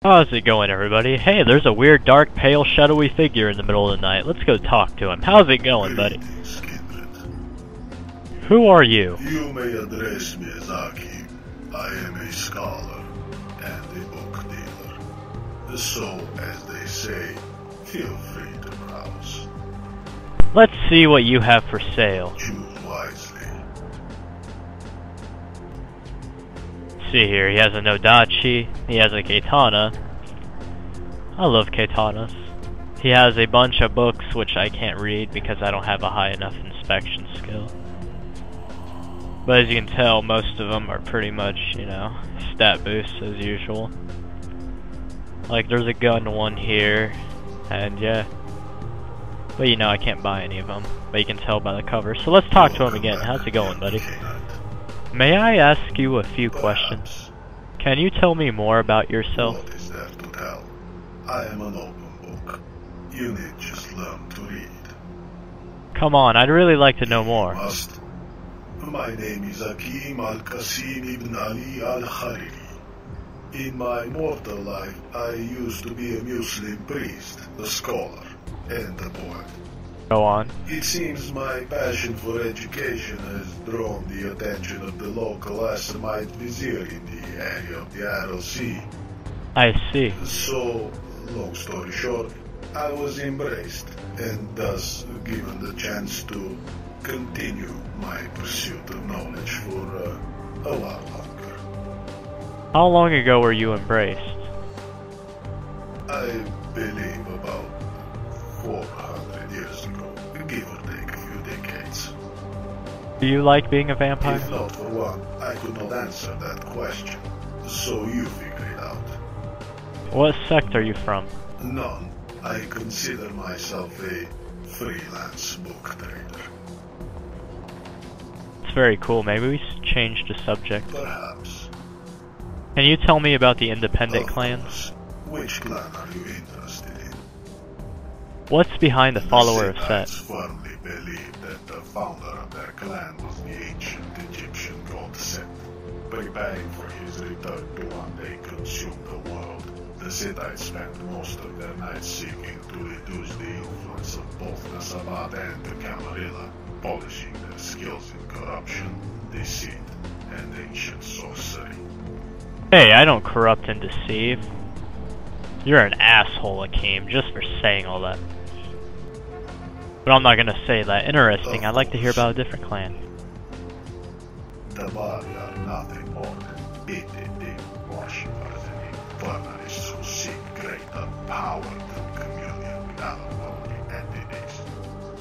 How's it going, everybody? Hey, there's a weird, dark, pale, shadowy figure in the middle of the night. Let's go talk to him. How's it going, buddy? Who are you? You may address me as Akeem. I am a scholar and a book dealer. So, as they say, feel free to browse. Let's see what you have for sale. Choose wisely. See here, he has a Nodachi, he has a katana. I love katanas. He has a bunch of books which I can't read because I don't have a high enough inspection skill. But as you can tell, most of them are pretty much, stat boosts as usual. Like there's a gun one here, and yeah. But I can't buy any of them. But you can tell by the cover. So let's talk to him again. How's it going, buddy? May I ask you a few questions? Can you tell me more about yourself? What is there to tell? I am an open book. You need just learn to read. Come on, I'd really like to know more. You must. My name is Akeem al-Qasim ibn Ali al-Khariri. In my mortal life, I used to be a Muslim priest, a scholar, and a poet. Go on. It seems my passion for education has drawn the attention of the local Assamite vizier in the area of the Aral Sea. I see. So, long story short, I was embraced, and thus given the chance to continue my pursuit of knowledge for a while longer. How long ago were you embraced? I believe about 400 years ago, give or take a few decades. Do you like being a vampire? If not for one, I could not answer that question. So you figure it out. What sect are you from? None. I consider myself a freelance book trader. It's very cool. Maybe we should change the subject. Perhaps. Can you tell me about the independent Of clan? course. Which clan are you interested in? What's behind the follower of Set? Setites firmly believe that the founder of their clan was the ancient Egyptian god Set. Preparing for his return to one day consume the world, the Setites spent most of their nights seeking to reduce the influence of both the Sabbat and the Camarilla, polishing their skills in corruption, deceit, and ancient sorcery. Hey, I don't corrupt and deceive. You're an asshole, Akeem, just for saying all that. But I'm not gonna say that. Interesting, I'd like to hear about a different clan. The Bari are nothing more than bitter worshippers and infernalists who seek greater power through communion with otherworldly entities.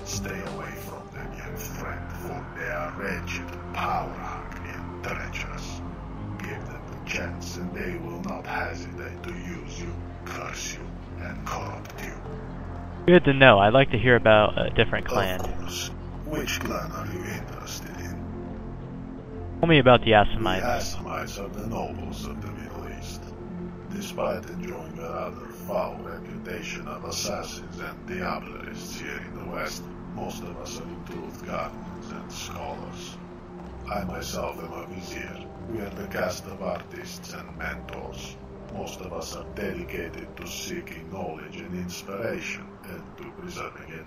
Stay away from them, young friend, for they are wretched, power-hungry, and treacherous. Give them the chance, and they will not hesitate to use you, curse you, and corrupt you. Good to know. I'd like to hear about a different clan. Of course. Which clan are you interested in? Tell me about the The Assamites. Assamites are the nobles of the Middle East. Despite enjoying a rather foul reputation of assassins and diabolarists here in the West, most of us are in truth guardians and scholars. I myself am a vizier. We are the caste of artists and mentors. Most of us are dedicated to seeking knowledge and inspiration, and to preserving it.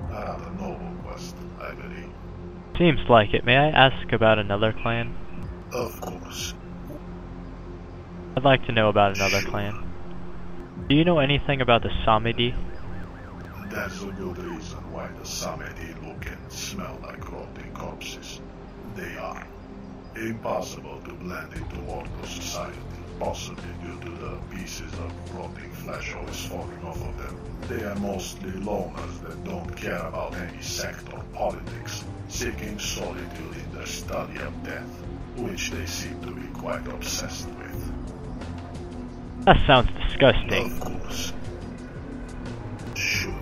A rather noble quest, I believe. Seems like it. May I ask about another clan? Of course. I'd like to know about another clan. Do you know anything about the Samedi? There's a good reason why the Samedi look and smell like rotting corpses. They are impossible to blend into mortal society, possibly due to the pieces of rotting flesh always falling off of them. They are mostly loners that don't care about any sect or politics, seeking solitude in their study of death, which they seem to be quite obsessed with. That sounds disgusting. Of course. Sure.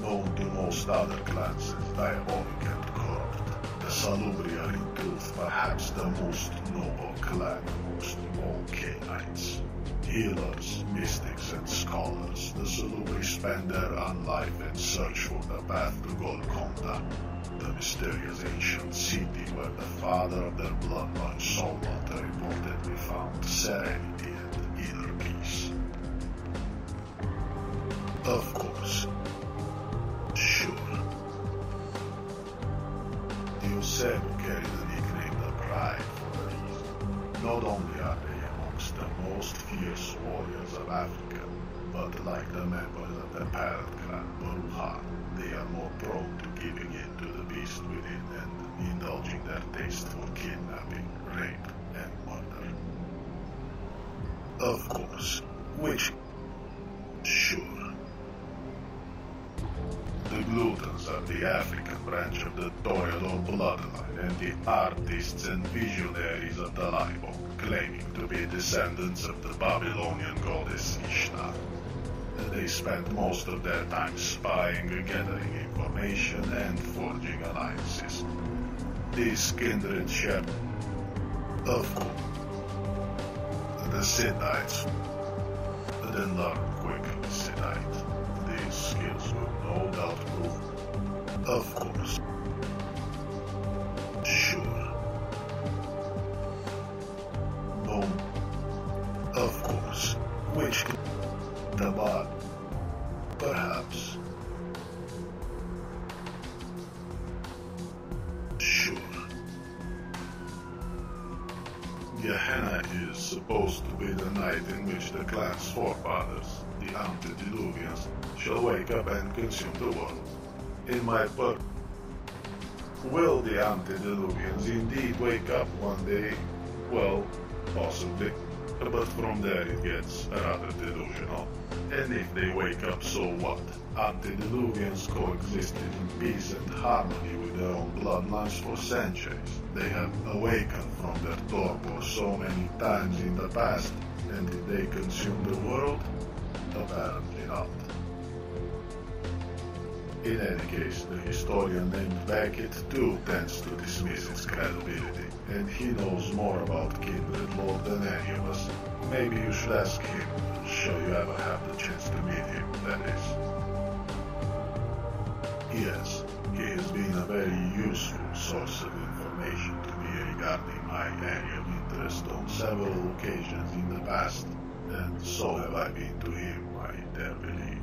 Known to most other clans as diabolic and corrupt, the Salubri are in truth perhaps the most noble clan amongst all Canaanites. Healers, mystics, and scholars, the Salubri spend their unlife and search for the path to Golconda, the mysterious ancient city where the father of their bloodline Solomon Not only are they amongst the most fierce warriors of Africa, but like the members of the parent clan Baruhan, they are more prone to giving in to the beast within and indulging their taste for kidnapping, rape, and murder. Of course, which... Sure. The Glutons are the African branch of the Toreador bloodline and the artists and visionaries of the Libon, claiming to be descendants of the Babylonian goddess Ishtar. They spend most of their time spying, gathering information, and forging alliances. These kindred share, of course, the Setites. Then learn quickly, Setite. These skills will no doubt prove. Of course. Sure. No. Of course. Which the bot. Perhaps. Sure. Gehenna is supposed to be the night in which the clan's forefathers, the antediluvians, shall wake up and consume the world. In my book, will the antediluvians indeed wake up one day? Well, possibly. But from there it gets rather delusional. And if they wake up, so what? Antediluvians coexisted in peace and harmony with their own bloodlines for centuries. They have awakened from their torpor so many times in the past, and did they consume the world? Apparently not. In any case, the historian named Beckett too tends to dismiss its credibility, and he knows more about kindred lore than any of us. Maybe you should ask him, should you ever have the chance to meet him, that is. Yes, he has been a very useful source of information to me regarding my area of interest on several occasions in the past, and so have I been to him, I dare believe.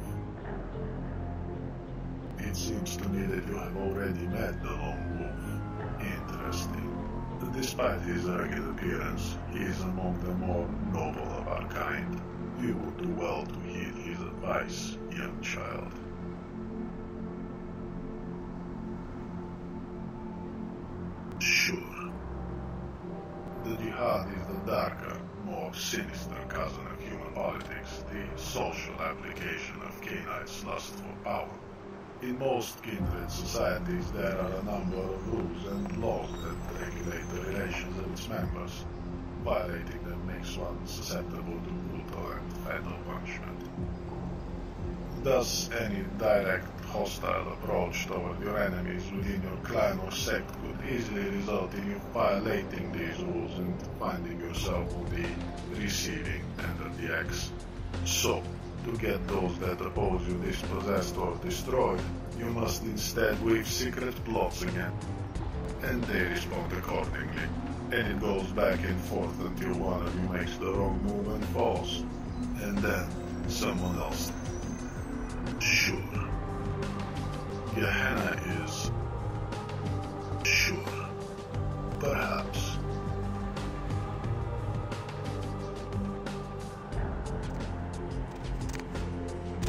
It seems to me that you have already met the Lone Wolf. Interesting. Despite his rugged appearance, he is among the more noble of our kind. You would do well to heed his advice, young child. Sure. The Jihad is the darker, more sinister cousin of human politics, the social application of Canaanites' lust for power. In most kindred societies, there are a number of rules and laws that regulate the relations of its members. Violating them makes one susceptible to brutal and fatal punishment. Thus, any direct hostile approach toward your enemies within your clan or sect could easily result in you violating these rules and finding yourself on the receiving end of the axe. So, to get those that oppose you dispossessed or destroyed, you must instead weave secret plots again. And they respond accordingly. And it goes back and forth until one of you makes the wrong move and falls. And then, someone else. Sure. Gehenna is... Sure. Perhaps.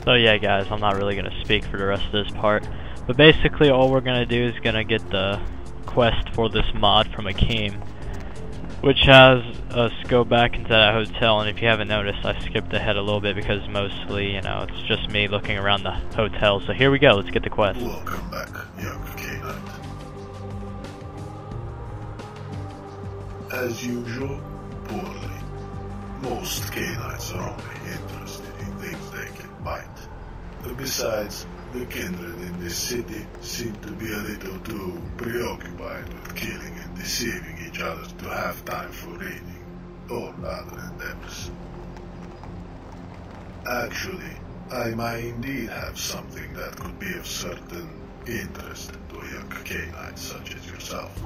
So yeah guys, I'm not really going to speak for the rest of this part, but basically all we're going to do is going to get the quest for this mod from Akeem, which has us go back into that hotel. And if you haven't noticed, I skipped ahead a little bit because mostly, you know, it's just me looking around the hotel. So here we go, let's get the quest. Welcome back, young Canaanite. As usual, poorly. Most Canaanites are only interested in things they can bite. Besides, the kindred in this city seem to be a little too preoccupied with killing and deceiving each other to have time for reading, or other endeavors. Actually, I might indeed have something that could be of certain interest to a young Canaanite such as yourself.